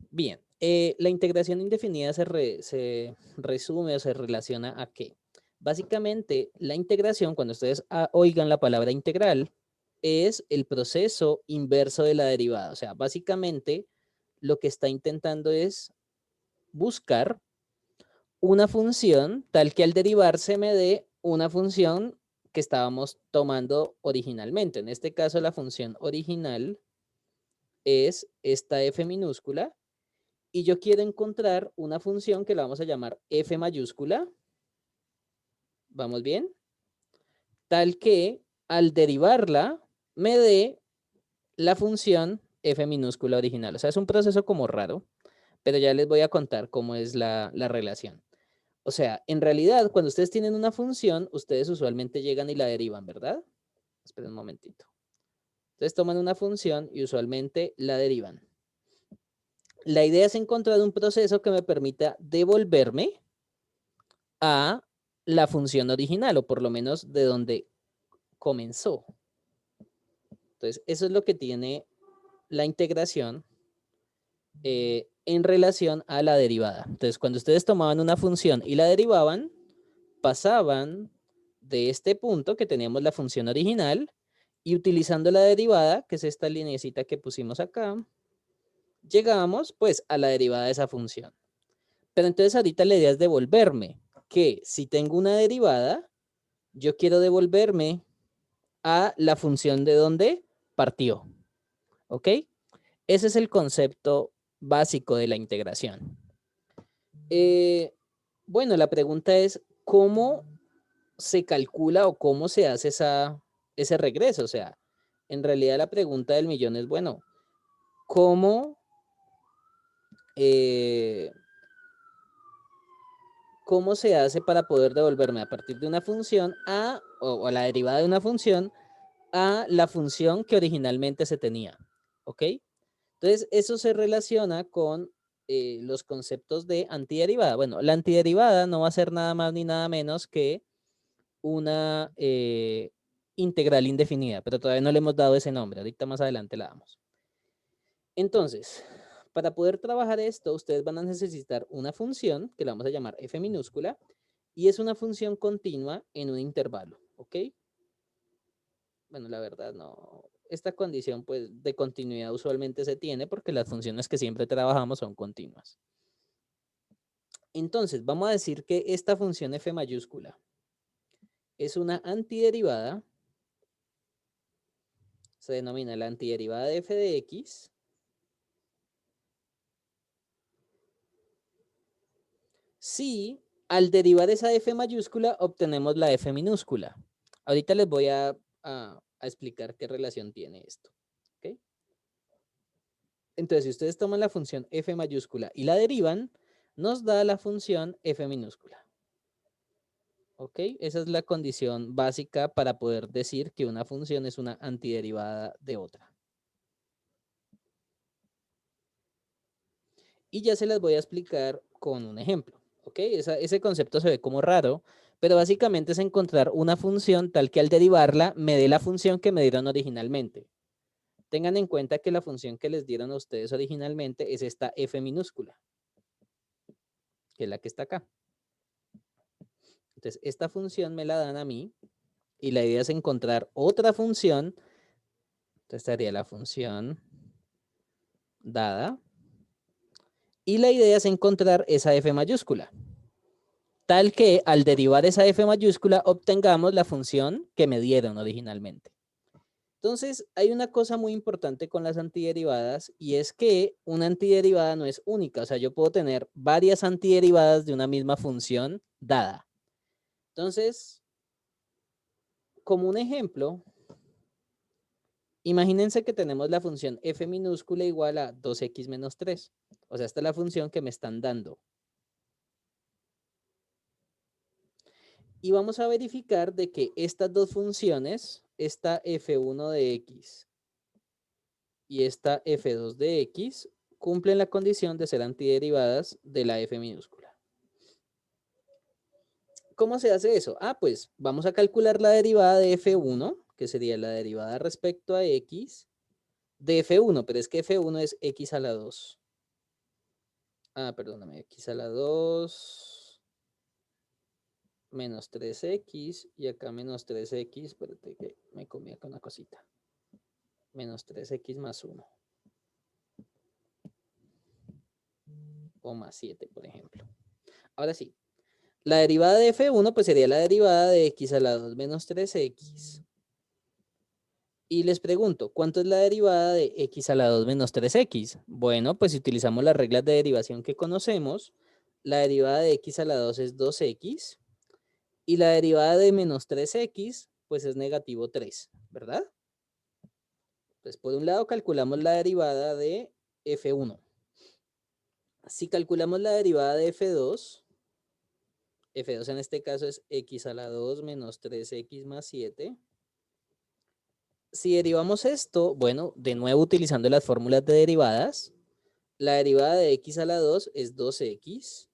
Bien, la integración indefinida se resume o se relaciona a qué. Básicamente, la integración, cuando ustedes oigan la palabra integral, es el proceso inverso de la derivada. O sea, básicamente lo que está intentando es buscar una función tal que al derivarse me dé una función que estábamos tomando originalmente. En este caso, la función original es esta f minúscula y yo quiero encontrar una función que la vamos a llamar f mayúscula. ¿Vamos bien? Tal que al derivarla me dé la función f minúscula original. O sea, es un proceso como raro, pero ya les voy a contar cómo es la relación. O sea, en realidad, cuando ustedes tienen una función, ustedes usualmente llegan y la derivan, ¿verdad? Esperen un momentito. Ustedes toman una función y usualmente la derivan. La idea es encontrar un proceso que me permita devolverme a la función original, o por lo menos de donde comenzó. Entonces, eso es lo que tiene la integración en relación a la derivada. Entonces, cuando ustedes tomaban una función y la derivaban, pasaban de este punto que teníamos la función original y utilizando la derivada, que es esta lineecita que pusimos acá, llegamos pues a la derivada de esa función. Pero entonces ahorita la idea es devolverme, que si tengo una derivada, yo quiero devolverme a la función de donde partió. ¿Ok? Ese es el concepto básico de la integración. Eh, bueno, la pregunta es, ¿cómo se calcula o cómo se hace ese regreso? O sea, en realidad la pregunta del millón es, bueno, ¿cómo, eh, ¿cómo se hace para poder devolverme a partir de una función o a la derivada de una función a la función que originalmente se tenía? ¿Ok? Entonces, eso se relaciona con los conceptos de antiderivada. Bueno, la antiderivada no va a ser nada más ni nada menos que una integral indefinida, pero todavía no le hemos dado ese nombre. Ahorita más adelante la damos. Entonces, para poder trabajar esto, ustedes van a necesitar una función que la vamos a llamar f minúscula y es una función continua en un intervalo, ¿ok? Bueno, la verdad no. Esta condición pues de continuidad usualmente se tiene porque las funciones que siempre trabajamos son continuas. Entonces, vamos a decir que esta función f mayúscula es una antiderivada, se denomina la antiderivada de f de x, si al derivar esa f mayúscula obtenemos la f minúscula. Ahorita les voy a explicar qué relación tiene esto. ¿Ok? Entonces, si ustedes toman la función f mayúscula y la derivan, nos da la función f minúscula. ¿Ok? Esa es la condición básica para poder decir que una función es una antiderivada de otra. Y ya se las voy a explicar con un ejemplo. ¿Ok? Ese concepto se ve como raro, pero básicamente es encontrar una función tal que al derivarla me dé la función que me dieron originalmente. Tengan en cuenta que la función que les dieron a ustedes originalmente es esta f minúscula, que es la que está acá. Entonces, esta función me la dan a mí y la idea es encontrar otra función. Entonces, estaría la función dada. Y la idea es encontrar esa f mayúscula, tal que al derivar esa f mayúscula obtengamos la función que me dieron originalmente. Entonces, hay una cosa muy importante con las antiderivadas y es que una antiderivada no es única. O sea, yo puedo tener varias antiderivadas de una misma función dada. Entonces, como un ejemplo, imagínense que tenemos la función f minúscula igual a 2x menos 3. O sea, esta es la función que me están dando. Y vamos a verificar de que estas dos funciones, esta f1 de x y esta f2 de x, cumplen la condición de ser antiderivadas de la f minúscula. ¿Cómo se hace eso? Ah, pues vamos a calcular la derivada de f1, que sería la derivada respecto a x de f1, pero es que f1 es x a la 2. Perdóname, x a la 2 menos 3x y acá menos 3x, espérate que me comí acá una cosita. Menos 3x más 1. O más 7, por ejemplo. Ahora sí, la derivada de f1 pues sería la derivada de x a la 2 menos 3x. Y les pregunto, ¿cuánto es la derivada de x a la 2 menos 3x? Bueno, pues si utilizamos las reglas de derivación que conocemos, la derivada de x a la 2 es 2x y la derivada de menos 3x pues es negativo 3, ¿verdad? Entonces, por un lado calculamos la derivada de f1. Si calculamos la derivada de f2 en este caso es x a la 2 menos 3x más 7. Si derivamos esto, bueno, de nuevo utilizando las fórmulas de derivadas, la derivada de x a la 2 es 2x,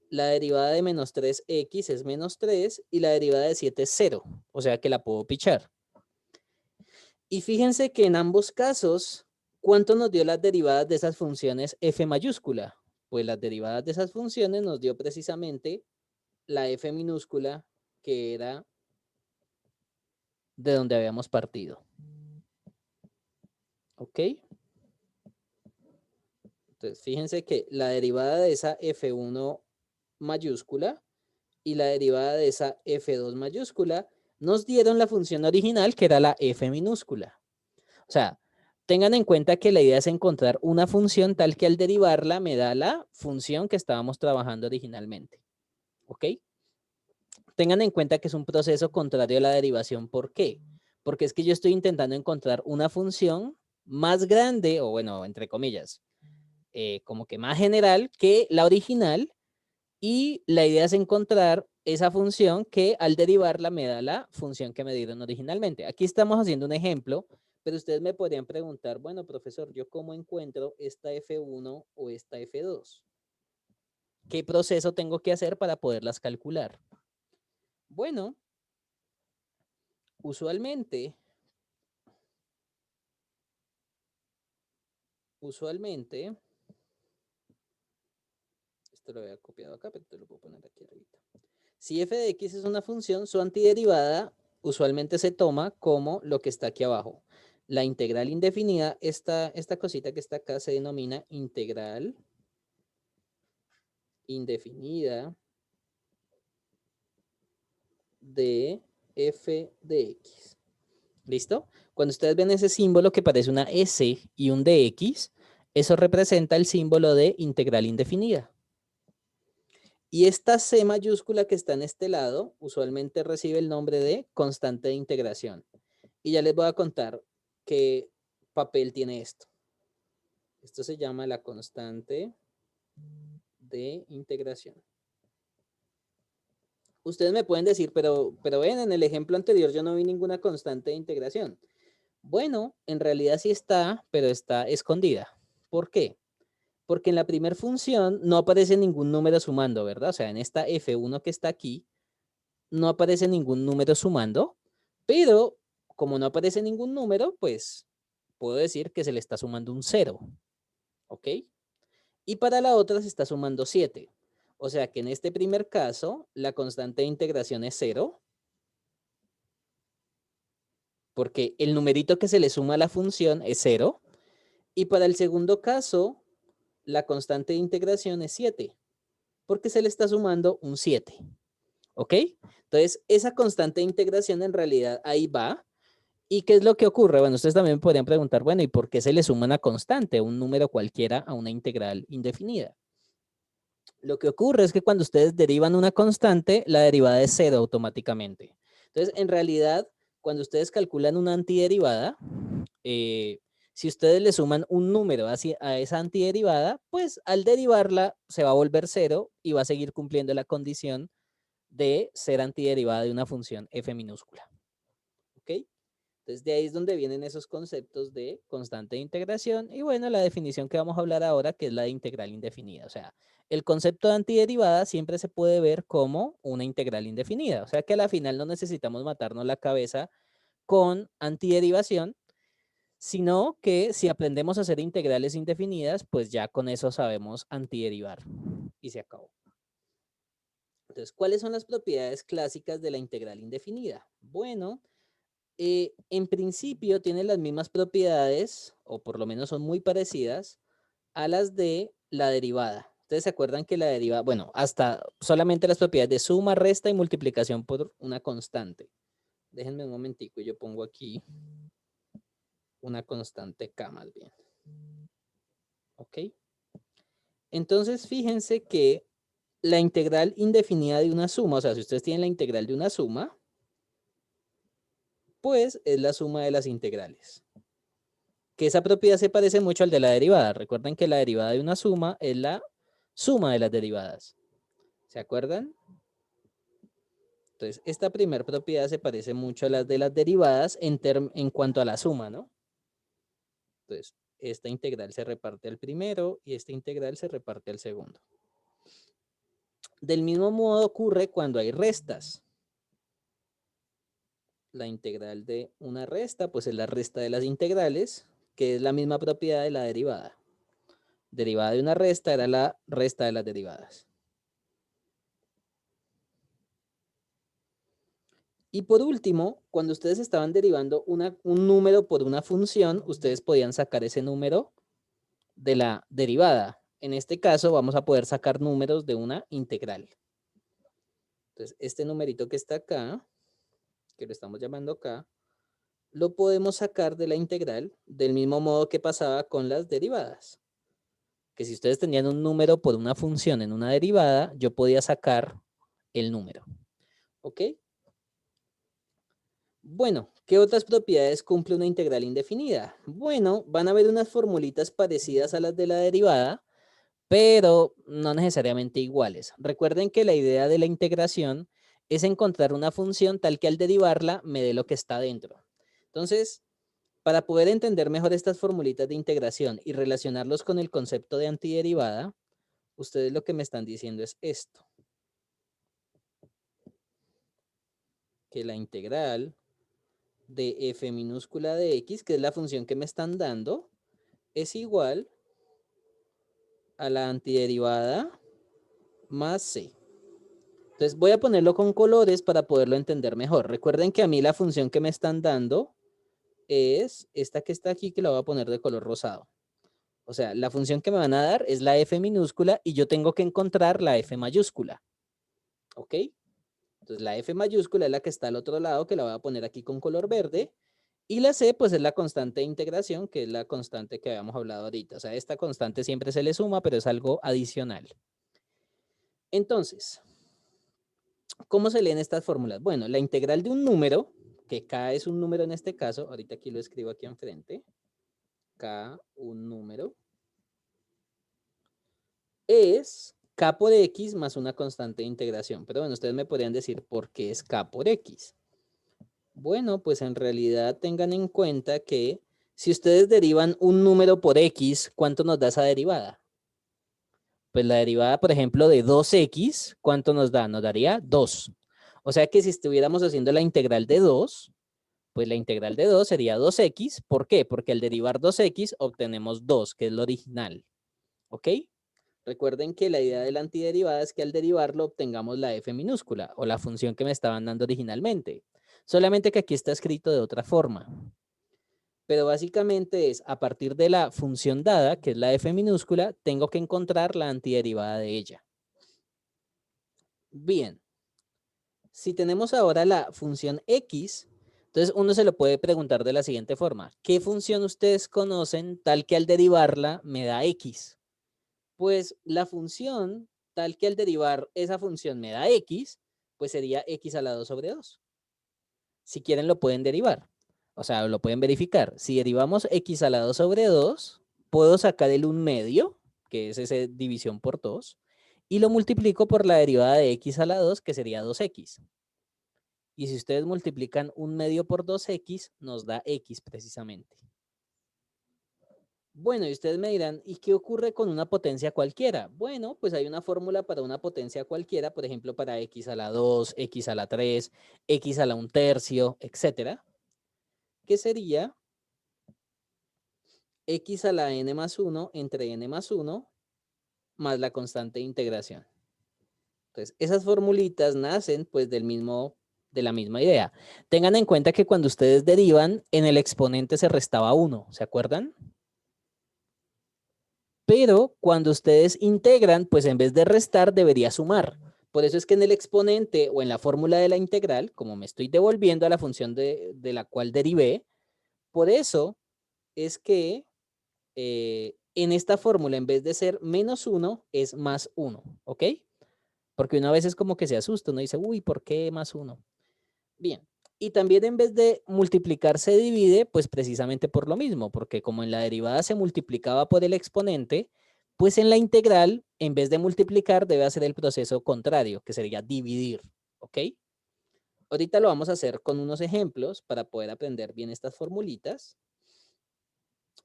la derivada de menos 3x es menos 3 y la derivada de 7 es 0, o sea que la puedo pichar. Y fíjense que en ambos casos, ¿cuánto nos dio las derivadas de esas funciones f mayúscula? Pues las derivadas de esas funciones nos dio precisamente la f minúscula, que era de donde habíamos partido. ¿Ok? Entonces, fíjense que la derivada de esa f1 mayúscula y la derivada de esa f2 mayúscula nos dieron la función original, que era la f minúscula. O sea, tengan en cuenta que la idea es encontrar una función tal que al derivarla me da la función que estábamos trabajando originalmente. ¿Ok? Tengan en cuenta que es un proceso contrario a la derivación. ¿Por qué? Porque es que yo estoy intentando encontrar una función más grande, o bueno, entre comillas, como que más general que la original, y la idea es encontrar esa función que al derivarla me da la función que me dieron originalmente. Aquí estamos haciendo un ejemplo, pero ustedes me podrían preguntar, bueno, profesor, ¿yo cómo encuentro esta F1 o esta F2? ¿Qué proceso tengo que hacer para poderlas calcular? Bueno, usualmente, esto lo había copiado acá, pero te lo puedo poner aquí arriba. Si f de x es una función, su antiderivada usualmente se toma como lo que está aquí abajo. La integral indefinida, esta cosita que está acá se denomina integral indefinida de f de x. ¿Listo? Cuando ustedes ven ese símbolo que parece una S y un dx, eso representa el símbolo de integral indefinida. Y esta C mayúscula que está en este lado, usualmente recibe el nombre de constante de integración. Y ya les voy a contar qué papel tiene esto. Esto se llama la constante de integración. Ustedes me pueden decir, pero ven, en el ejemplo anterior yo no vi ninguna constante de integración. Bueno, en realidad sí está, pero está escondida. ¿Por qué? Porque en la primera función no aparece ningún número sumando, ¿verdad? O sea, en esta F1 que está aquí, no aparece ningún número sumando, pero como no aparece ningún número, pues puedo decir que se le está sumando un 0, ¿ok? Y para la otra se está sumando 7. O sea que en este primer caso, la constante de integración es 0, porque el numerito que se le suma a la función es 0. Y para el segundo caso, la constante de integración es 7, porque se le está sumando un 7. ¿Ok? Entonces, esa constante de integración en realidad ahí va. ¿Y qué es lo que ocurre? Bueno, ustedes también podrían preguntar, bueno, ¿y por qué se le suma una constante, un número cualquiera, a una integral indefinida? Lo que ocurre es que cuando ustedes derivan una constante, la derivada es 0 automáticamente. Entonces, en realidad, cuando ustedes calculan una antiderivada, si ustedes le suman un número a esa antiderivada, pues al derivarla se va a volver 0 y va a seguir cumpliendo la condición de ser antiderivada de una función f minúscula. ¿Ok? Entonces, de ahí es donde vienen esos conceptos de constante de integración y bueno, la definición que vamos a hablar ahora, que es la de integral indefinida. O sea, el concepto de antiderivada siempre se puede ver como una integral indefinida. O sea, que a la final no necesitamos matarnos la cabeza con antiderivación, sino que si aprendemos a hacer integrales indefinidas, pues ya con eso sabemos antiderivar y se acabó. Entonces, ¿cuáles son las propiedades clásicas de la integral indefinida? Bueno, en principio tiene las mismas propiedades, o por lo menos son muy parecidas, a las de la derivada. Ustedes se acuerdan que la derivada, bueno, hasta solamente las propiedades de suma, resta y multiplicación por una constante. Déjenme un momentico, yo pongo aquí una constante K más bien. ¿Ok? Entonces, fíjense que la integral indefinida de una suma, o sea, si ustedes tienen la integral de una suma, pues es la suma de las integrales. Que esa propiedad se parece mucho al de la derivada. Recuerden que la derivada de una suma es la suma de las derivadas. ¿Se acuerdan? Entonces, esta primera propiedad se parece mucho a las de las derivadas en cuanto a la suma, ¿no? Entonces, esta integral se reparte al primero y esta integral se reparte al segundo. Del mismo modo ocurre cuando hay restas. La integral de una resta, pues es la resta de las integrales, que es la misma propiedad de la derivada. Derivada de una resta era la resta de las derivadas. Y por último, cuando ustedes estaban derivando un número por una función, ustedes podían sacar ese número de la derivada. En este caso vamos a poder sacar números de una integral. Entonces, este numerito que está acá, que lo estamos llamando acá, lo podemos sacar de la integral del mismo modo que pasaba con las derivadas. Que si ustedes tenían un número por una función en una derivada, yo podía sacar el número. ¿Ok? Bueno, ¿qué otras propiedades cumple una integral indefinida? Bueno, van a haber unas formulitas parecidas a las de la derivada, pero no necesariamente iguales. Recuerden que la idea de la integración es encontrar una función tal que al derivarla me dé lo que está dentro. Entonces, para poder entender mejor estas formulitas de integración y relacionarlos con el concepto de antiderivada, ustedes lo que me están diciendo es esto. Que la integral de f minúscula de x, que es la función que me están dando, es igual a la antiderivada más c. Entonces voy a ponerlo con colores para poderlo entender mejor. Recuerden que a mí la función que me están dando es esta que está aquí, que la voy a poner de color rosado. O sea, la función que me van a dar es la f minúscula y yo tengo que encontrar la f mayúscula. ¿Ok? Entonces la f mayúscula es la que está al otro lado, que la voy a poner aquí con color verde. Y la c, pues es la constante de integración, que es la constante que habíamos hablado ahorita. O sea, esta constante siempre se le suma, pero es algo adicional. Entonces, ¿cómo se leen estas fórmulas? Bueno, la integral de un número, que k es un número en este caso, ahorita aquí lo escribo aquí enfrente, k, un número, es k por x más una constante de integración. Pero bueno, ustedes me podrían decir por qué es k por x. Bueno, pues en realidad tengan en cuenta que si ustedes derivan un número por x, ¿cuánto nos da esa derivada? Pues la derivada, por ejemplo, de 2x, ¿cuánto nos da? Nos daría 2. O sea que si estuviéramos haciendo la integral de 2, pues la integral de 2 sería 2x. ¿Por qué? Porque al derivar 2x obtenemos 2, que es lo original. ¿Ok? Recuerden que la idea de la antiderivada es que al derivarlo obtengamos la f minúscula o la función que me estaban dando originalmente. Solamente que aquí está escrito de otra forma. Pero básicamente es a partir de la función dada, que es la f minúscula, tengo que encontrar la antiderivada de ella. Bien, si tenemos ahora la función x, entonces uno se lo puede preguntar de la siguiente forma. ¿Qué función ustedes conocen tal que al derivarla me da x? Pues la función tal que al derivar esa función me da x, pues sería x a la 2 sobre 2. Si quieren lo pueden derivar. O sea, lo pueden verificar. Si derivamos x a la 2 sobre 2, puedo sacar el 1 medio, que es esa división por 2, y lo multiplico por la derivada de x a la 2, que sería 2x. Y si ustedes multiplican 1 medio por 2x, nos da x precisamente. Bueno, y ustedes me dirán, ¿y qué ocurre con una potencia cualquiera? Bueno, pues hay una fórmula para una potencia cualquiera, por ejemplo, para x a la 2, x a la 3, x a la 1/3, etcétera, que sería x a la n más 1 entre n más 1 más la constante de integración. Entonces, esas formulitas nacen pues de la misma idea. Tengan en cuenta que cuando ustedes derivan, en el exponente se restaba 1, ¿se acuerdan? Pero cuando ustedes integran, pues en vez de restar, debería sumar. Por eso es que en el exponente o en la fórmula de la integral, como me estoy devolviendo a la función de la cual derivé, por eso es que en esta fórmula, en vez de ser menos 1, es más 1, ¿ok? Porque una vez es como que se asusta, uno dice, uy, ¿por qué más 1? Bien, y también en vez de multiplicar se divide, pues precisamente por lo mismo, porque como en la derivada se multiplicaba por el exponente, pues en la integral, en vez de multiplicar, debe hacer el proceso contrario, que sería dividir, ¿ok? Ahorita lo vamos a hacer con unos ejemplos para poder aprender bien estas formulitas.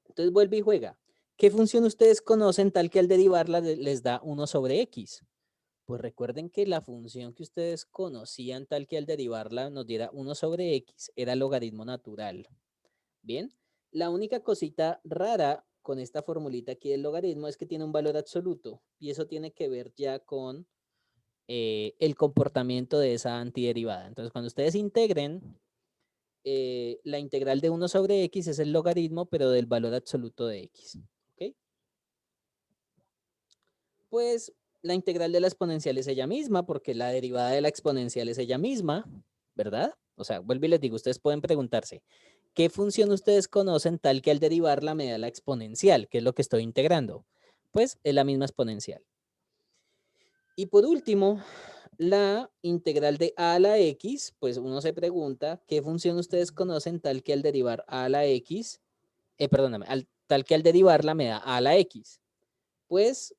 Entonces vuelve y juega. ¿Qué función ustedes conocen tal que al derivarla les da 1 sobre x? Pues recuerden que la función que ustedes conocían tal que al derivarla nos diera 1 sobre x era el logaritmo natural. Bien, la única cosita rara con esta formulita aquí del logaritmo es que tiene un valor absoluto y eso tiene que ver ya con el comportamiento de esa antiderivada. Entonces, cuando ustedes integren, la integral de 1 sobre x es el logaritmo, pero del valor absoluto de x. ¿Ok? Pues la integral de la exponencial es ella misma, porque la derivada de la exponencial es ella misma, ¿verdad? O sea, vuelvo y les digo, ustedes pueden preguntarse, ¿qué función ustedes conocen tal que al derivarla me da la exponencial, que es lo que estoy integrando? Pues es la misma exponencial. Y por último, la integral de a a la x, pues uno se pregunta, ¿qué función ustedes conocen tal que al derivar a la x, perdóname, tal que al derivarla me da a la x? Pues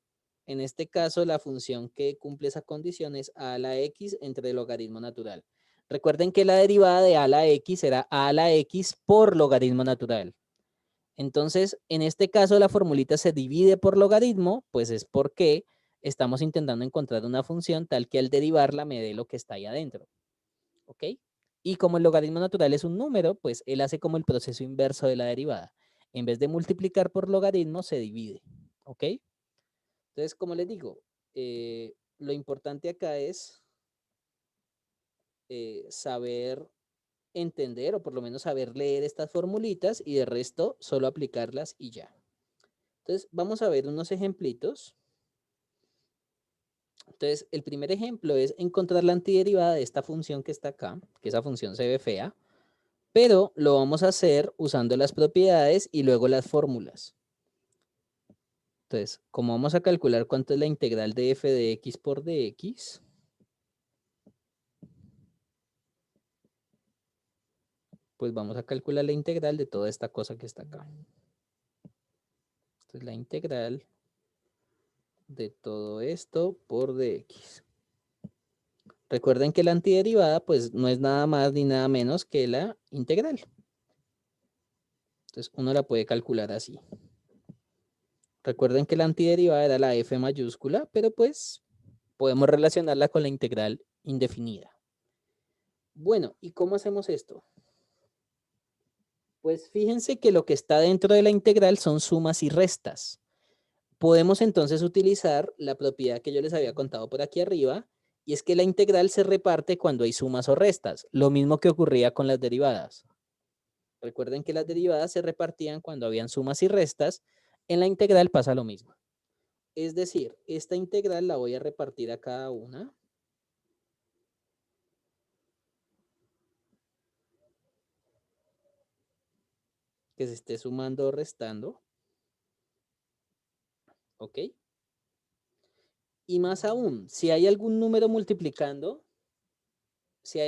en este caso la función que cumple esa condición es a a la x entre el logaritmo natural. Recuerden que la derivada de a a la x era a a la x por logaritmo natural. Entonces, en este caso la formulita se divide por logaritmo, pues es porque estamos intentando encontrar una función tal que al derivarla me dé lo que está ahí adentro. ¿Ok? Y como el logaritmo natural es un número, pues él hace como el proceso inverso de la derivada. En vez de multiplicar por logaritmo, se divide. ¿Ok? Entonces, como les digo, lo importante acá es saber entender o por lo menos saber leer estas formulitas y de resto solo aplicarlas y ya. Entonces, vamos a ver unos ejemplitos. Entonces, el primer ejemplo es encontrar la antiderivada de esta función que está acá, que esa función se ve fea, pero lo vamos a hacer usando las propiedades y luego las fórmulas. Entonces, como vamos a calcular cuánto es la integral de f de x por dx, pues vamos a calcular la integral de toda esta cosa que está acá. Entonces, la integral de todo esto por dx. Recuerden que la antiderivada pues no es nada más ni nada menos que la integral. Entonces uno la puede calcular así. Recuerden que la antiderivada era la f mayúscula, pero pues podemos relacionarla con la integral indefinida. Bueno, ¿y cómo hacemos esto? Pues fíjense que lo que está dentro de la integral son sumas y restas. Podemos entonces utilizar la propiedad que yo les había contado por aquí arriba, y es que la integral se reparte cuando hay sumas o restas, lo mismo que ocurría con las derivadas. Recuerden que las derivadas se repartían cuando habían sumas y restas, en la integral pasa lo mismo. Es decir, esta integral la voy a repartir a cada una. Que se esté sumando o restando. ¿Ok? Y más aún, si hay algún número multiplicando, eh,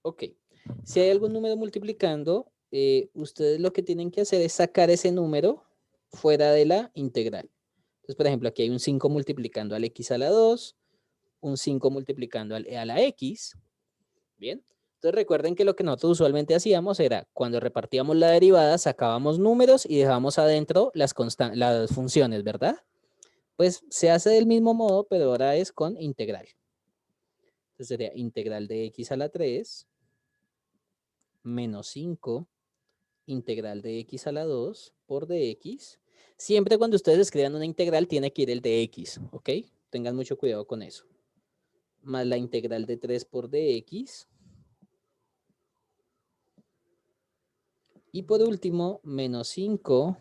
ok, si hay algún número multiplicando, ustedes lo que tienen que hacer es sacar ese número fuera de la integral. Entonces, por ejemplo, aquí hay un 5 multiplicando al x a la 2, un 5 multiplicando a la x. Bien. Entonces recuerden que lo que nosotros usualmente hacíamos era cuando repartíamos la derivada, sacábamos números y dejábamos adentro las funciones, ¿verdad? Pues se hace del mismo modo, pero ahora es con integral. Entonces sería integral de x a la 3 menos 5 integral de x a la 2 por dx. Siempre cuando ustedes escriban una integral tiene que ir el de x, ¿ok? Tengan mucho cuidado con eso. Más la integral de 3 por dx. Y por último, menos 5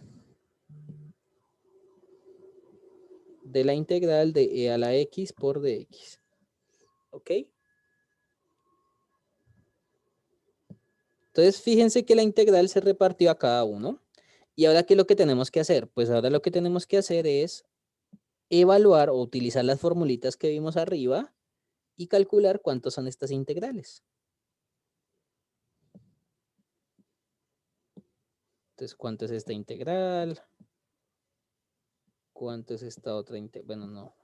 de la integral de e a la x por dx. ¿Ok? Entonces, fíjense que la integral se repartió a cada uno. ¿Y ahora qué es lo que tenemos que hacer? Pues ahora lo que tenemos que hacer es evaluar o utilizar las formulitas que vimos arriba y calcular cuántos son estas integrales. Entonces, ¿cuánto es esta integral? ¿Cuánto es esta otra integral? Bueno, no.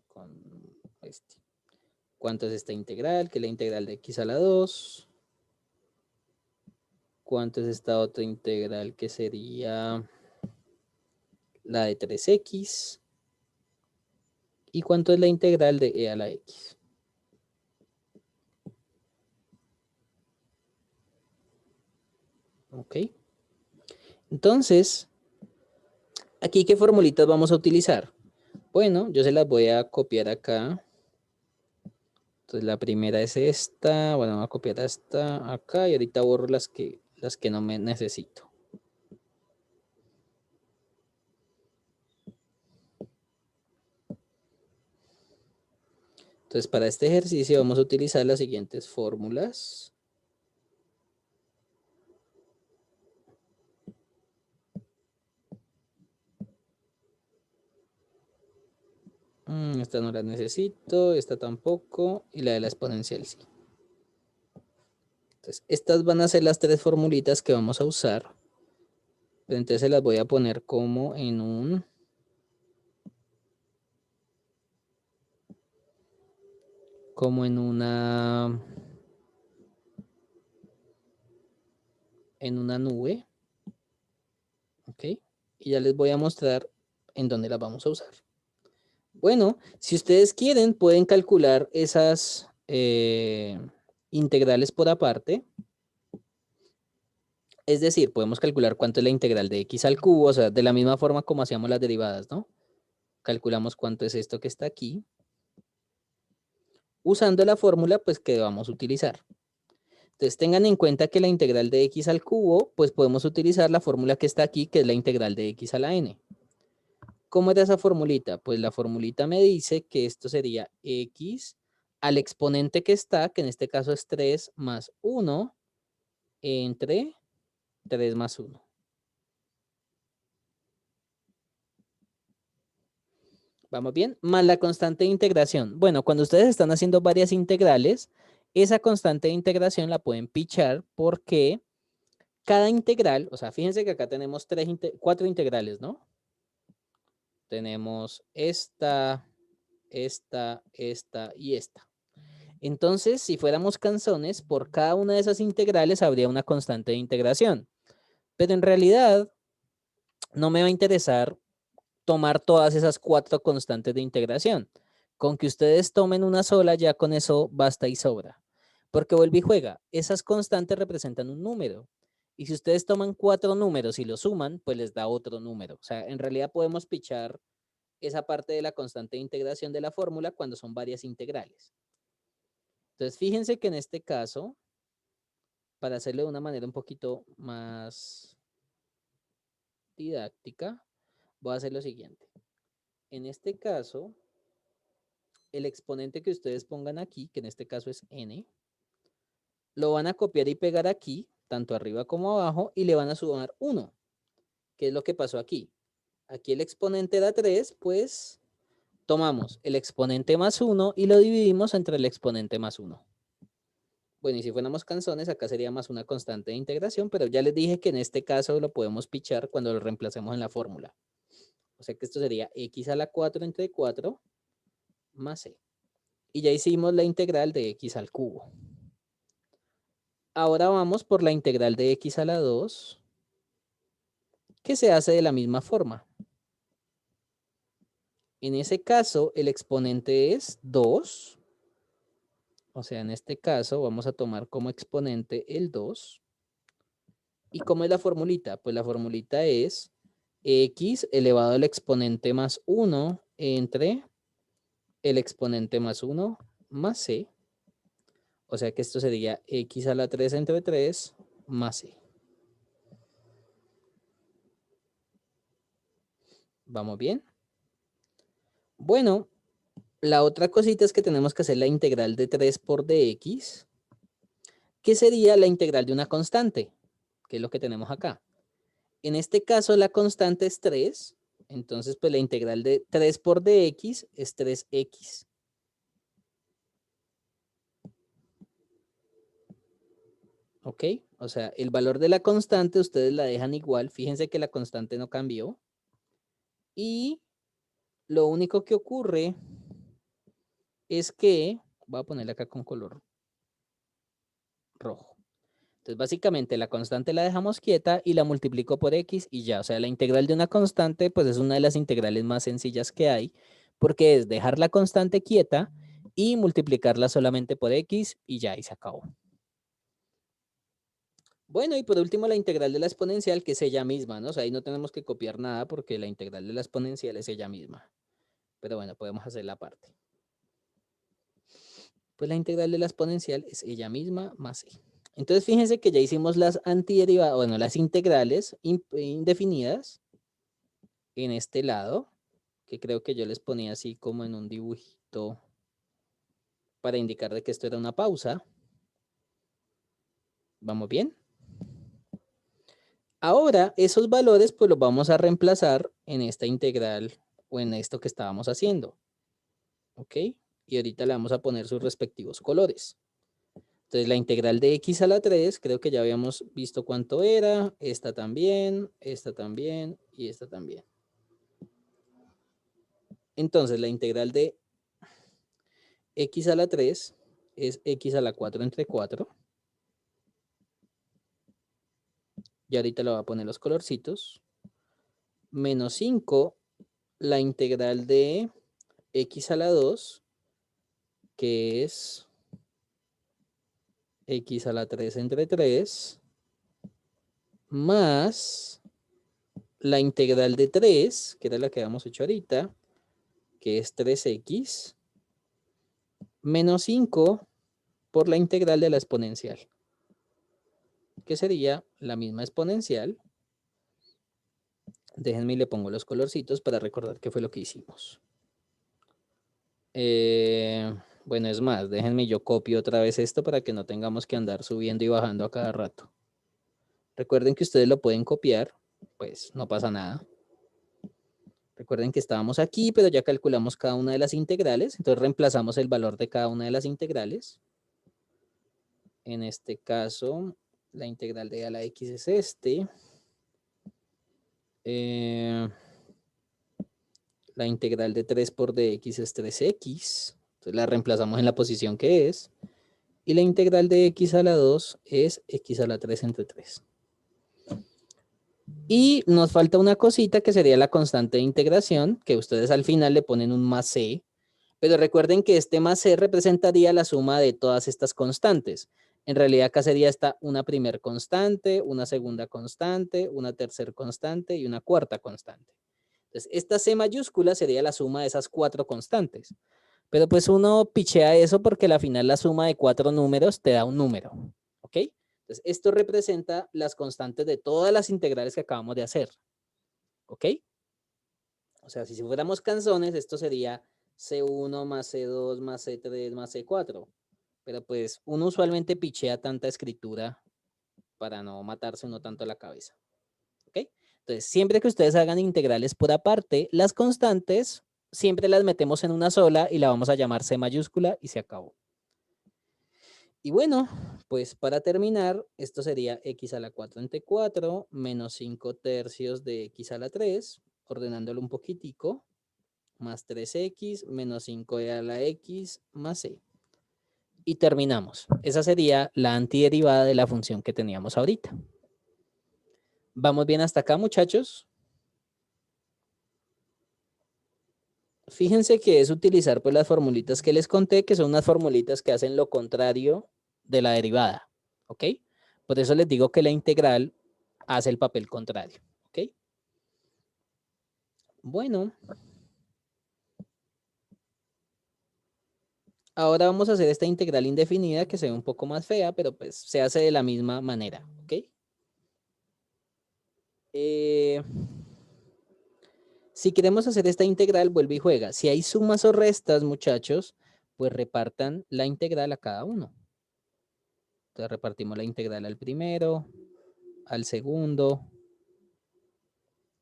Con este. ¿Cuánto es esta integral? Que es la integral de x a la 2. ¿Cuánto es esta otra integral? Que sería la de 3x. ¿Y cuánto es la integral de e a la x? ¿Ok? Entonces, ¿aquí qué formulitas vamos a utilizar? Bueno, yo se las voy a copiar acá. Entonces la primera es esta. Bueno, voy a copiar esta acá y ahorita borro las que no me necesito. Entonces para este ejercicio vamos a utilizar las siguientes fórmulas. Esta no la necesito, esta tampoco y la de la exponencial sí. Entonces estas van a ser las tres formulitas que vamos a usar. Pero entonces se las voy a poner como en una nube, ¿ok? Y ya les voy a mostrar en dónde las vamos a usar. Bueno, si ustedes quieren, pueden calcular esas integrales por aparte. Es decir, podemos calcular cuánto es la integral de x al cubo, o sea, de la misma forma como hacíamos las derivadas, ¿no? Calculamos cuánto es esto que está aquí, usando la fórmula pues que vamos a utilizar. Entonces tengan en cuenta que la integral de x al cubo, pues podemos utilizar la fórmula que está aquí, que es la integral de x a la n. ¿Cómo era esa formulita? Pues la formulita me dice que esto sería x al exponente que está, que en este caso es 3 más 1, entre 3 más 1. ¿Vamos bien? Más la constante de integración. Bueno, cuando ustedes están haciendo varias integrales, esa constante de integración la pueden pichar porque cada integral, o sea, fíjense que acá tenemos 4 integrales, ¿no? Tenemos esta y esta. Entonces, si fuéramos canzones, por cada una de esas integrales habría una constante de integración. Pero en realidad no me va a interesar tomar todas esas 4 constantes de integración. Con que ustedes tomen una sola, ya con eso basta y sobra. Porque vuelve y juega. Esas constantes representan un número. Y si ustedes toman 4 números y los suman, pues les da otro número. O sea, en realidad podemos pichar esa parte de la constante de integración de la fórmula cuando son varias integrales. Entonces, fíjense que en este caso, para hacerlo de una manera un poquito más didáctica, voy a hacer lo siguiente. En este caso, el exponente que ustedes pongan aquí, que en este caso es n, lo van a copiar y pegar aquí, tanto arriba como abajo, y le van a sumar 1, que es lo que pasó aquí. Aquí el exponente da 3, pues tomamos el exponente más 1 y lo dividimos entre el exponente más 1. Bueno, y si fuéramos canzones, acá sería más una constante de integración, pero ya les dije que en este caso lo podemos pichar cuando lo reemplacemos en la fórmula. O sea que esto sería x a la 4 entre 4 más c. Y ya hicimos la integral de x al cubo. Ahora vamos por la integral de x a la 2, que se hace de la misma forma. En ese caso, el exponente es 2. O sea, en este caso vamos a tomar como exponente el 2. ¿Y cómo es la formulita? Pues la formulita es x elevado al exponente más 1 entre el exponente más 1 más c. O sea que esto sería x a la 3 entre 3 más c. ¿Vamos bien? Bueno, la otra cosita es que tenemos que hacer la integral de 3 por dx, que sería la integral de una constante, que es lo que tenemos acá. En este caso la constante es 3, entonces pues la integral de 3 por dx es 3x. ¿Ok? O sea, el valor de la constante ustedes la dejan igual. Fíjense que la constante no cambió. Y lo único que ocurre es que, voy a ponerla acá con color rojo. Entonces, básicamente la constante la dejamos quieta y la multiplico por x y ya. O sea, la integral de una constante, pues es una de las integrales más sencillas que hay, porque es dejar la constante quieta y multiplicarla solamente por x y ya, y se acabó. Bueno, y por último la integral de la exponencial, que es ella misma, ¿no? O sea, ahí no tenemos que copiar nada porque la integral de la exponencial es ella misma. Pero bueno, podemos hacerla aparte. Pues la integral de la exponencial es ella misma más c. Entonces fíjense que ya hicimos las antiderivadas, bueno, las integrales indefinidas en este lado, que creo que yo les ponía así como en un dibujito para indicar de que esto era una pausa. ¿Vamos bien? Ahora, esos valores pues los vamos a reemplazar en esta integral o en esto que estábamos haciendo. ¿Ok? Y ahorita le vamos a poner sus respectivos colores. Entonces la integral de x a la 3, creo que ya habíamos visto cuánto era. Esta también y esta también. Entonces la integral de x a la 3 es x a la 4 entre 4. Y ahorita le voy a poner los colorcitos. Menos 5, la integral de x a la 2, que es x a la 3 entre 3, más la integral de 3, que era la que habíamos hecho ahorita, que es 3x, menos 5 por la integral de la exponencial, que sería la misma exponencial. Déjenme y le pongo los colorcitos para recordar qué fue lo que hicimos. Bueno, es más, déjenme yo copio otra vez esto para que no tengamos que andar subiendo y bajando a cada rato. Recuerden que ustedes lo pueden copiar, pues no pasa nada. Recuerden que estábamos aquí, pero ya calculamos cada una de las integrales, entonces reemplazamos el valor de cada una de las integrales. En este caso, la integral de a la x es este. La integral de 3 por dx es 3x. Entonces la reemplazamos en la posición que es. Y la integral de x a la 2 es x a la 3 entre 3. Y nos falta una cosita que sería la constante de integración, que ustedes al final le ponen un más c. Pero recuerden que este más c representaría la suma de todas estas constantes. En realidad acá sería esta una primer constante, una segunda constante, una tercera constante y una cuarta constante. Entonces, esta C mayúscula sería la suma de esas 4 constantes. Pero pues uno pichea eso porque al final la suma de 4 números te da un número. ¿Ok? Entonces, esto representa las constantes de todas las integrales que acabamos de hacer. ¿Ok? O sea, si fuéramos canzones, esto sería C1 más C2 más C3 más C4. Pero pues uno usualmente pichea tanta escritura para no matarse uno tanto la cabeza. ¿Ok? Entonces, siempre que ustedes hagan integrales por aparte, las constantes siempre las metemos en una sola y la vamos a llamar C mayúscula y se acabó. Y bueno, pues para terminar, esto sería x a la 4 entre 4 menos 5 tercios de x a la 3, ordenándolo un poquitico, más 3x menos 5e a la x más c. Y terminamos. Esa sería la antiderivada de la función que teníamos ahorita. ¿Vamos bien hasta acá, muchachos? Fíjense que es utilizar pues las formulitas que les conté, que son unas formulitas que hacen lo contrario de la derivada, ¿ok? Por eso les digo que la integral hace el papel contrario, ¿ok? Bueno, ahora vamos a hacer esta integral indefinida que se ve un poco más fea, pero pues se hace de la misma manera, ¿ok? Si queremos hacer esta integral, vuelve y juega. Si hay sumas o restas, muchachos, pues repartan la integral a cada uno. Entonces repartimos la integral al primero, al segundo,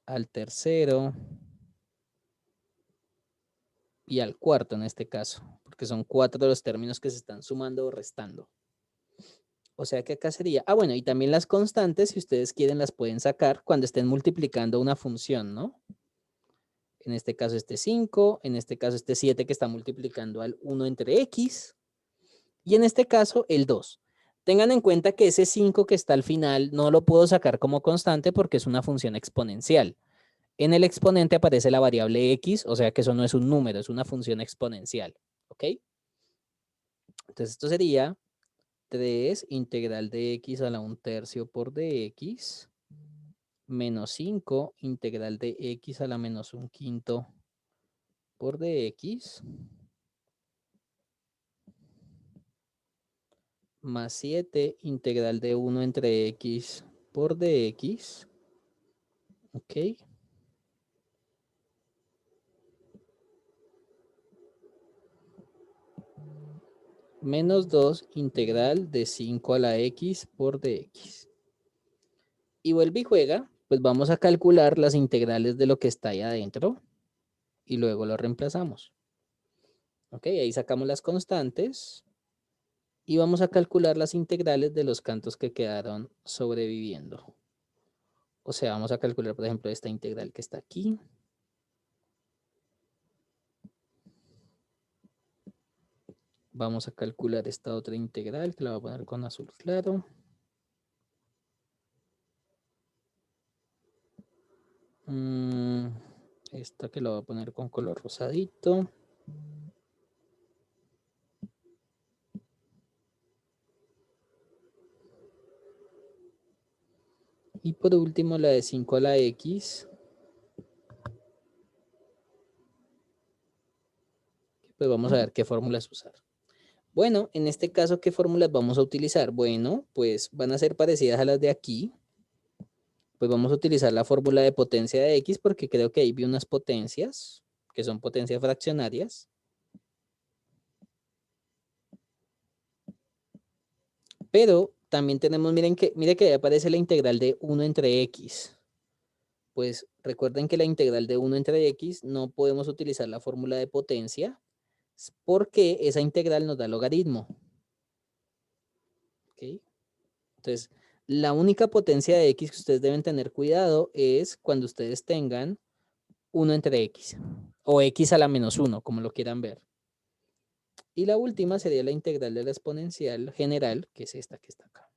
al tercero y al cuarto en este caso, porque son 4 de los términos que se están sumando o restando. O sea que acá sería, bueno, y también las constantes, si ustedes quieren, las pueden sacar cuando estén multiplicando una función, ¿no? En este caso este 5, en este caso este 7 que está multiplicando al 1 entre x, y en este caso el 2. Tengan en cuenta que ese 5 que está al final no lo puedo sacar como constante porque es una función exponencial. En el exponente aparece la variable x, o sea que eso no es un número, es una función exponencial. ¿Ok? Entonces esto sería 3 integral de x a la 1/3 por dx menos 5 integral de x a la menos 1/5 por dx más 7 integral de 1 entre x por dx. ¿Ok? Menos 2 integral de 5 a la x por dx. Y vuelve y juega, pues vamos a calcular las integrales de lo que está ahí adentro y luego lo reemplazamos. Ok, ahí sacamos las constantes y vamos a calcular las integrales de los cantos que quedaron sobreviviendo. O sea, vamos a calcular, por ejemplo, esta integral que está aquí. Vamos a calcular esta otra integral que la voy a poner con azul claro. Esta que la voy a poner con color rosadito. Y por último la de 5 a la x. Pues vamos a ver qué fórmulas usar. Bueno, en este caso, ¿qué fórmulas vamos a utilizar? Bueno, pues van a ser parecidas a las de aquí. Pues vamos a utilizar la fórmula de potencia de x porque creo que ahí vi unas potencias, que son potencias fraccionarias. Pero también tenemos, mire que ahí aparece la integral de 1 entre x. Pues recuerden que la integral de 1 entre x no podemos utilizar la fórmula de potencia porque esa integral nos da logaritmo. ¿Ok? Entonces, la única potencia de x que ustedes deben tener cuidado es cuando ustedes tengan 1 entre x o x a la menos 1, como lo quieran ver. Y la última sería la integral de la exponencial general, que es esta que está acá.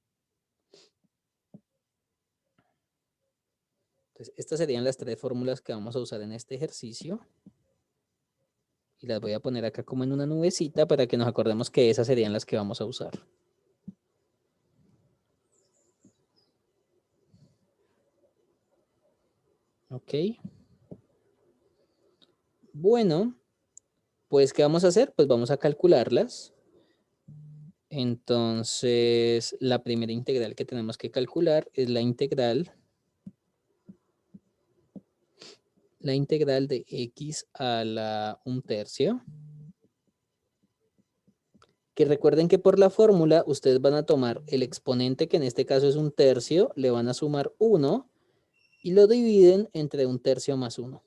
Entonces, estas serían las 3 fórmulas que vamos a usar en este ejercicio. Y las voy a poner acá como en una nubecita para que nos acordemos que esas serían las que vamos a usar. Ok. Bueno, pues ¿qué vamos a hacer? Pues vamos a calcularlas. Entonces, la primera integral que tenemos que calcular es la integral de x a la 1/3. Que recuerden que por la fórmula ustedes van a tomar el exponente, que en este caso es 1/3, le van a sumar 1 y lo dividen entre 1/3 más 1.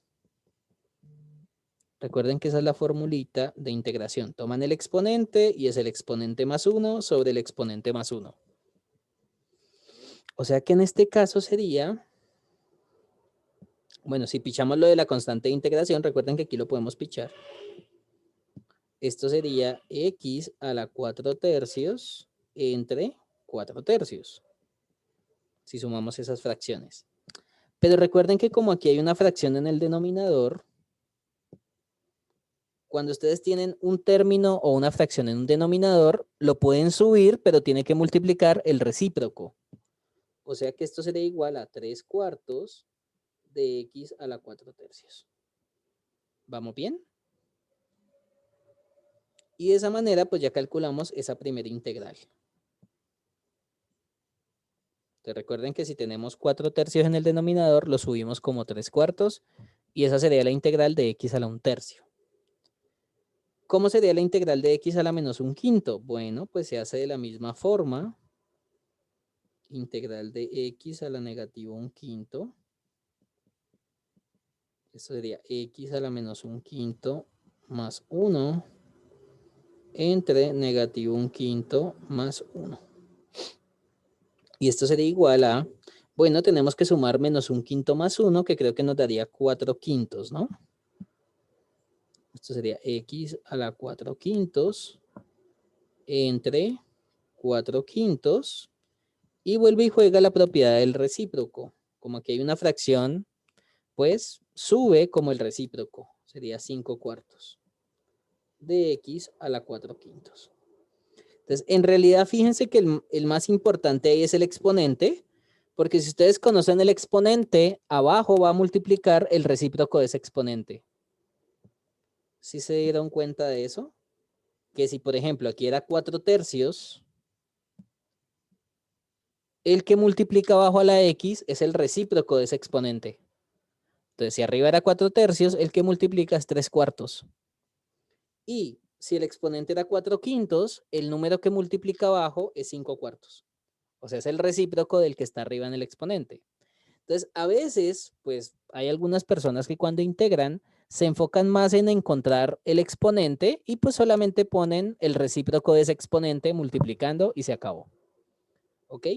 Recuerden que esa es la formulita de integración. Toman el exponente y es el exponente más 1 sobre el exponente más 1. O sea que en este caso sería, bueno, si pichamos lo de la constante de integración, recuerden que aquí lo podemos pichar. Esto sería x a la 4/3 entre 4/3, si sumamos esas fracciones. Pero recuerden que como aquí hay una fracción en el denominador, Cuando ustedes tienen un término o una fracción en un denominador, lo pueden subir, pero tiene que multiplicar el recíproco. O sea que esto sería igual a 3/4 de x a la 4/3. ¿Vamos bien? Y de esa manera, pues ya calculamos esa primera integral. Entonces recuerden que si tenemos 4/3 en el denominador, lo subimos como 3/4 y esa sería la integral de x a la 1/3. ¿Cómo sería la integral de x a la menos 1/5? Bueno, pues se hace de la misma forma. Integral de x a la negativa 1/5. Esto sería x a la menos 1/5 más 1 entre negativo 1/5 más 1. Y esto sería igual a, bueno, tenemos que sumar menos 1/5 más 1, que creo que nos daría 4/5, ¿no? Esto sería x a la 4/5 entre 4/5. Y vuelve y juega la propiedad del recíproco. Como aquí hay una fracción, pues sube como el recíproco. Sería 5/4 de x a la 4/5. Entonces, en realidad, fíjense que el más importante ahí es el exponente, porque si ustedes conocen el exponente, abajo va a multiplicar el recíproco de ese exponente. ¿Sí se dieron cuenta de eso? Que si, por ejemplo, aquí era 4/3, el que multiplica abajo a la x es el recíproco de ese exponente. Entonces, si arriba era 4/3, el que multiplica es 3/4. Y si el exponente era 4/5, el número que multiplica abajo es 5/4. O sea, es el recíproco del que está arriba en el exponente. Entonces, a veces, pues hay algunas personas que cuando integran se enfocan más en encontrar el exponente y pues solamente ponen el recíproco de ese exponente multiplicando y se acabó. ¿Ok?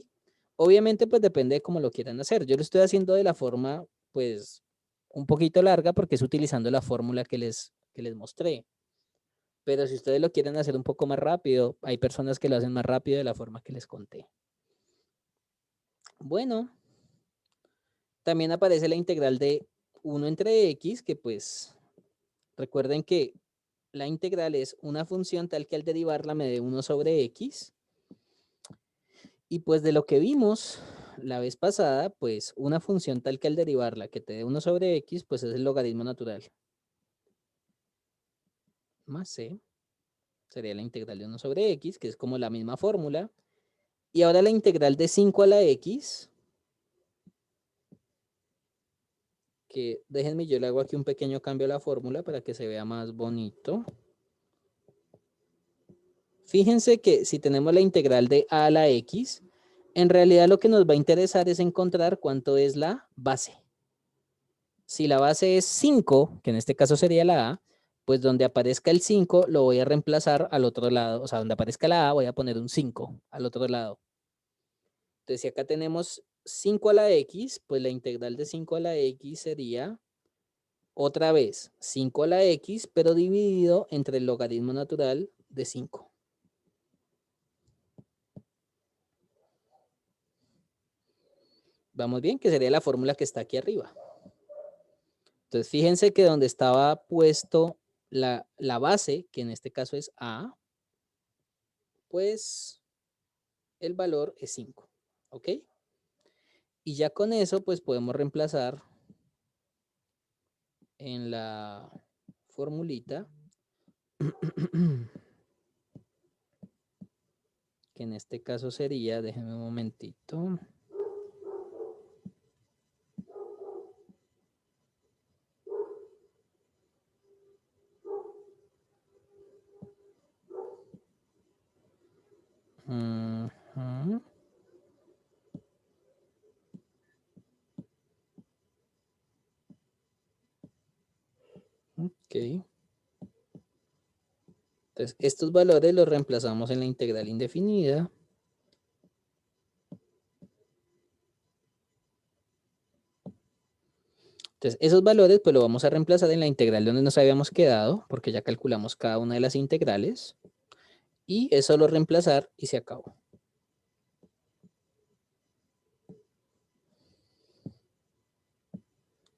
Obviamente, pues depende de cómo lo quieran hacer. Yo lo estoy haciendo de la forma, pues, un poquito larga porque es utilizando la fórmula que les mostré. Pero si ustedes lo quieren hacer un poco más rápido, hay personas que lo hacen más rápido de la forma que les conté. Bueno, también aparece la integral de 1 entre x, que pues recuerden que la integral es una función tal que al derivarla me dé 1 sobre x. Y pues de lo que vimos la vez pasada, pues una función tal que al derivarla que te dé 1 sobre x, pues es el logaritmo natural. Más c sería la integral de 1 sobre x, que es como la misma fórmula. Y ahora la integral de 5 a la x, que déjenme, yo le hago aquí un pequeño cambio a la fórmula para que se vea más bonito. Fíjense que si tenemos la integral de a la x, en realidad lo que nos va a interesar es encontrar cuánto es la base. Si la base es 5, que en este caso sería la a, pues donde aparezca el 5 lo voy a reemplazar al otro lado. O sea, donde aparezca la a voy a poner un 5 al otro lado. Entonces, si acá tenemos 5 a la x, pues la integral de 5 a la x sería otra vez 5 a la x, pero dividido entre el logaritmo natural de 5. Vamos bien, que sería la fórmula que está aquí arriba. Entonces, fíjense que donde estaba puesto la base, que en este caso es a, pues el valor es 5. ¿Ok? Y ya con eso, pues podemos reemplazar en la formulita, que en este caso sería, déjenme un momentito. Ok. Entonces, estos valores los reemplazamos en la integral indefinida. Entonces, esos valores pues lo vamos a reemplazar en la integral donde nos habíamos quedado, porque ya calculamos cada una de las integrales. Y es solo reemplazar y se acabó.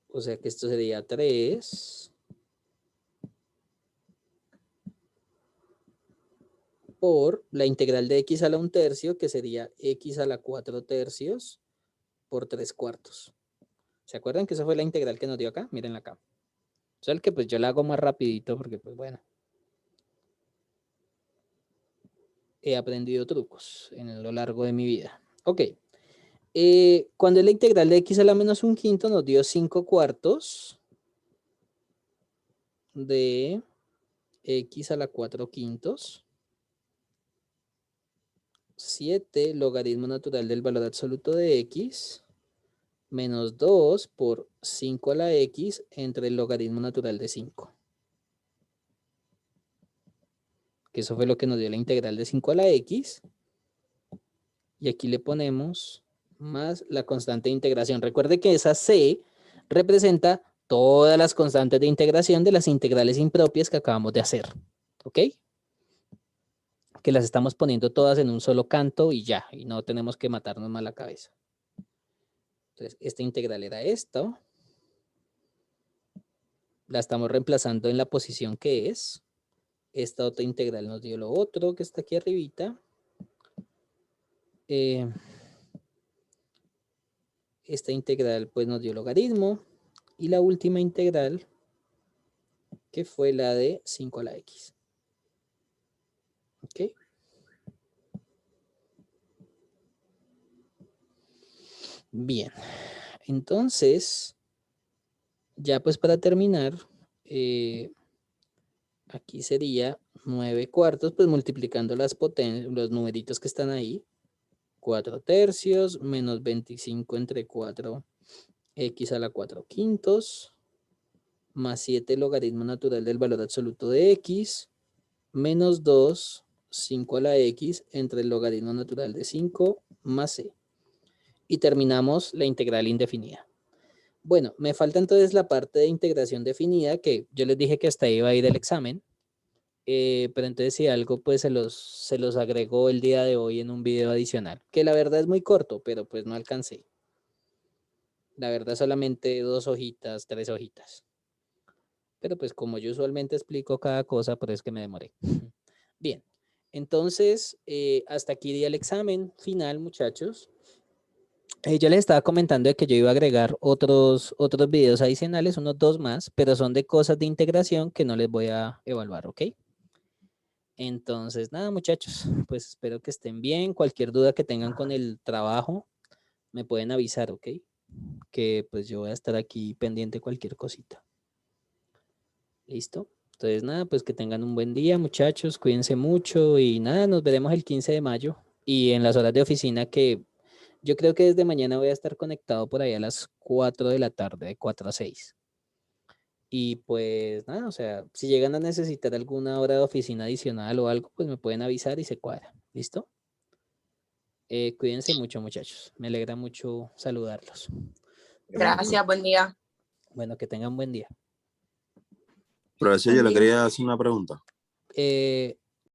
O sea que esto sería 3 por la integral de x a la 1/3, que sería x a la 4/3 por 3/4. ¿Se acuerdan que esa fue la integral que nos dio acá? Mírenla acá. Solo que pues yo la hago más rapidito porque pues bueno. He aprendido trucos en lo largo de mi vida. Ok. Cuando es la integral de x a la menos 1/5 nos dio 5/4 de x a la 4/5. 7 logaritmo natural del valor absoluto de x menos 2 por 5 a la x entre el logaritmo natural de 5. Que eso fue lo que nos dio la integral de 5 a la x. Y aquí le ponemos más la constante de integración. Recuerde que esa c representa todas las constantes de integración de las integrales impropias que acabamos de hacer. ¿Ok? Que las estamos poniendo todas en un solo canto y ya. Y no tenemos que matarnos más la cabeza. Entonces, esta integral era esta. La estamos reemplazando en la posición que es. Esta otra integral nos dio lo otro que está aquí arribita. Esta integral pues nos dio logaritmo. Y la última integral, que fue la de 5 a la x. ¿Ok? Bien. Entonces, ya pues para terminar, aquí sería 9/4, pues multiplicando los numeritos que están ahí. 4/3 menos 25 entre 4 x a la 4/5 más 7 logaritmo natural del valor absoluto de x menos 2, 5 a la x entre el logaritmo natural de 5 más c. Y terminamos la integral indefinida. Bueno, me falta entonces la parte de integración definida, que yo les dije que hasta ahí iba a ir el examen. Pero entonces si algo, pues se los agregó el día de hoy en un video adicional, que la verdad es muy corto, pero pues no alcancé. La verdad solamente 2 hojitas, 3 hojitas. Pero pues como yo usualmente explico cada cosa, por eso es que me demoré. Bien, entonces hasta aquí iría el examen final, muchachos. Yo les estaba comentando de que yo iba a agregar otros videos adicionales, unos 2 más, pero son de cosas de integración que no les voy a evaluar, ¿ok? Entonces, nada, muchachos, pues espero que estén bien. Cualquier duda que tengan con el trabajo, me pueden avisar, ¿ok? Que pues yo voy a estar aquí pendiente de cualquier cosita. ¿Listo? Entonces, nada, pues que tengan un buen día, muchachos, cuídense mucho y nada, nos veremos el 15 de mayo y en las horas de oficina que yo creo que desde mañana voy a estar conectado por ahí a las 4 de la tarde, de 4 a 6. Y pues nada, o sea, si llegan a necesitar alguna hora de oficina adicional o algo, pues me pueden avisar y se cuadra. ¿Listo? Cuídense mucho, muchachos. Me alegra mucho saludarlos. Gracias, buen día. Bueno, que tengan buen día. Profesor, yo le quería hacer una pregunta.